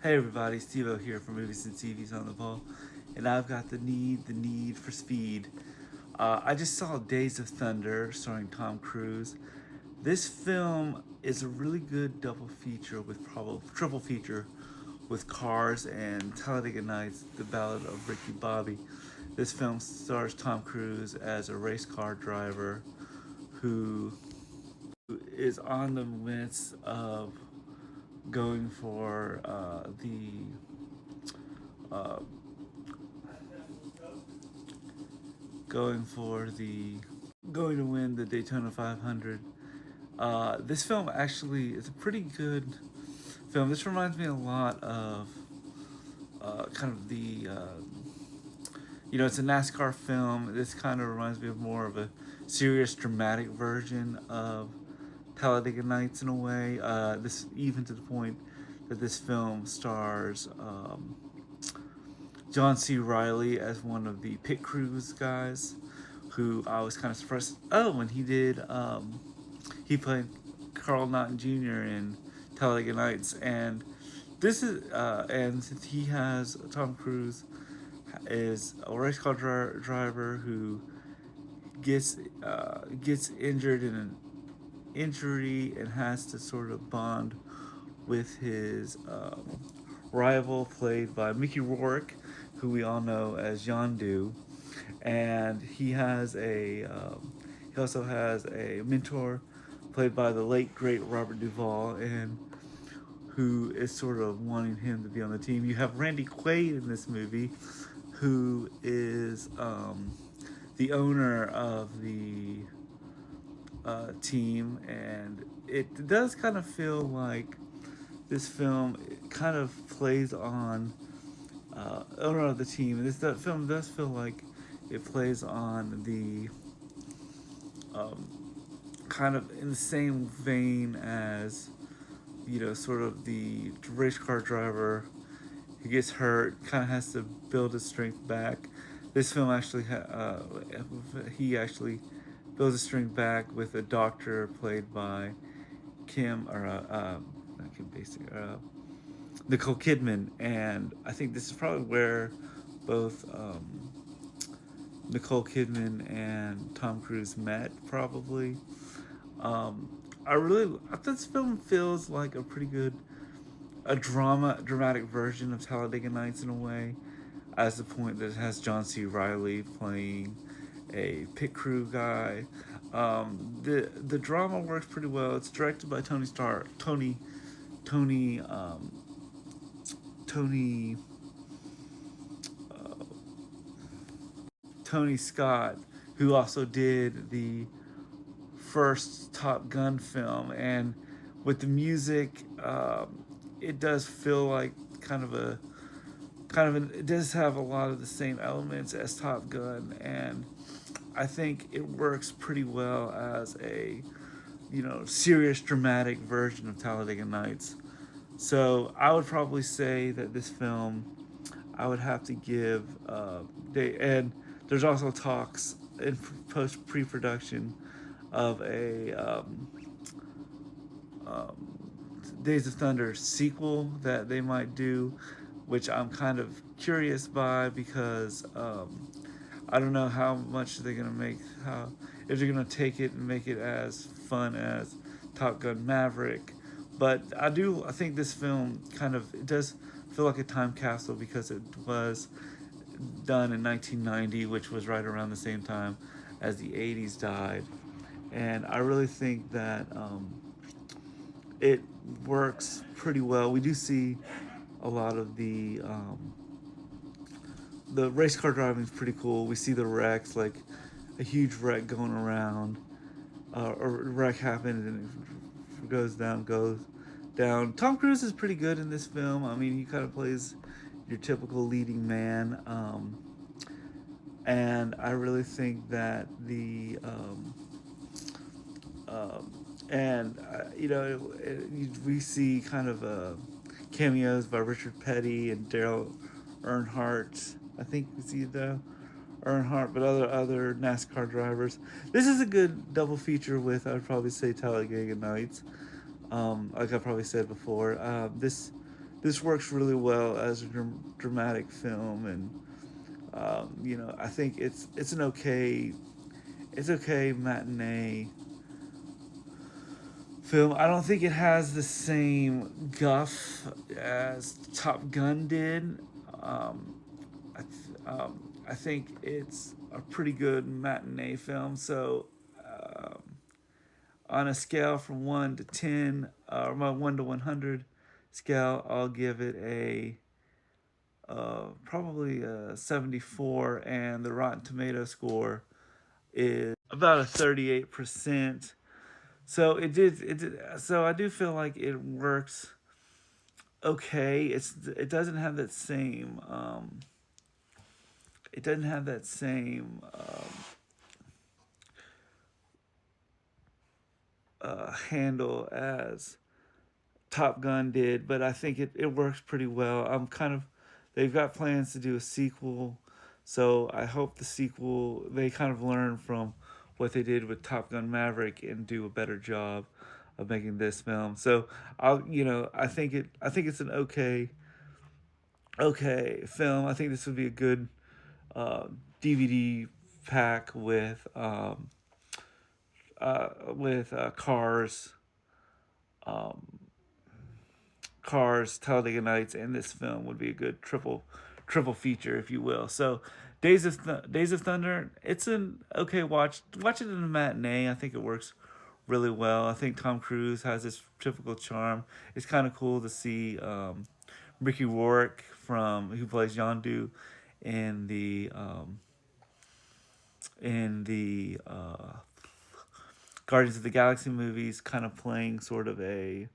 Hey everybody, Steve-O here from Movies and TVs on the Ball, and I've got the need for speed. I just saw Days of Thunder starring Tom Cruise. This film is a really good double feature with probably triple feature with Cars and Talladega Nights, The Ballad of Ricky Bobby. This film stars Tom Cruise as a race car driver who is on the midst of going for uh, going for the going to win the Daytona 500. This film actually is a pretty good film. This reminds me a lot of kind of it's a NASCAR film. This kind of reminds me of more of a serious, dramatic version of Talladega Nights in a way. This even to the point that this film stars John C. Riley as one of the pit crews guys, who I was kind of surprised. Oh, and he played Carl Naughton Jr. in Talladega Nights, and since he has Tom Cruise is a race car driver who gets injured in an injury and has to sort of bond with his rival, played by Mickey Rourke, who we all know as Yondu, and he also has a mentor, played by the late great Robert Duvall, and who is sort of wanting him to be on the team. You have Randy Quaid in this movie, who is the owner of the team, and it does kind of feel like this film kind of plays on owner of the team. That film does feel like it plays on the um, kind of in the same vein as sort of the race car driver who gets hurt, kind of has to build his strength back. This film actually he actually builds his strength back with a doctor played by Kim or not Kim Basinger, Nicole Kidman, and I think this is probably where both Nicole Kidman and Tom Cruise met. Probably, I thought this film feels like a pretty good dramatic version of Talladega Nights in a way, as the point that it has John C. Riley playing a pit crew guy. The drama works pretty well. It's directed by Tony Tony uh, Tony Scott, who also did the first Top Gun film, and with the music, it does feel like it does have a lot of the same elements as Top Gun, and I think it works pretty well as a serious dramatic version of Talladega Nights. So I would probably say that this film, I would have to give and there's also talks in post pre-production of a Days of Thunder sequel that they might do, which I'm kind of curious by, because I don't know how much they're gonna make, how if they're gonna take it and make it as fun as Top Gun Maverick. But I think this film it does feel like a time capsule, because it was done in 1990, which was right around the same time as the 80s died, and I really think that it works pretty well. We do see a lot of the race car driving is pretty cool. We see the wrecks, like a huge wreck going around, or a wreck happened and it goes down. Tom Cruise is pretty good in this film. I mean, he kind of plays your typical leading man, and I really think that the and we see kind of cameos by Richard Petty and Daryl Earnhardt. I think we see the Earnhardt, but other NASCAR drivers. This is a good double feature with, I would probably say, Talladega Nights. Like I probably said before, this works really well as a dramatic film, and you know, I think it's okay matinee film. I don't think it has the same guff as Top Gun did. Um, I think it's a pretty good matinee film. So, um, on a scale from 1 to 10, or my 1 to 100 scale, I'll give it a probably a 74, and the Rotten Tomato score is about a 38%. So so I do feel like it works okay. It doesn't have that same it doesn't have that same handle as Top Gun did, but I think it works pretty well. They've got plans to do a sequel, so I hope the sequel, they kind of learn from what they did with Top Gun Maverick and do a better job of making this film. So I think it's an okay film. I think this would be a good uh, DVD pack with Cars, Talladega Nights, and this film would be a good triple feature, if you will. So, Days of Thunder, it's an okay watch. Watch it in a matinee. I think it works really well. I think Tom Cruise has this typical charm. It's kind of cool to see Ricky Rourke from who plays Yondu in the Guardians of the Galaxy movies, kind of playing sort of a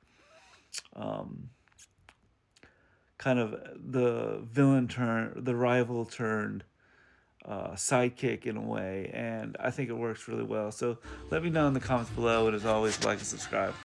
um, kind of the the rival turned sidekick in a way, and I think it works really well. So let me know in the comments below, and as always, like and subscribe.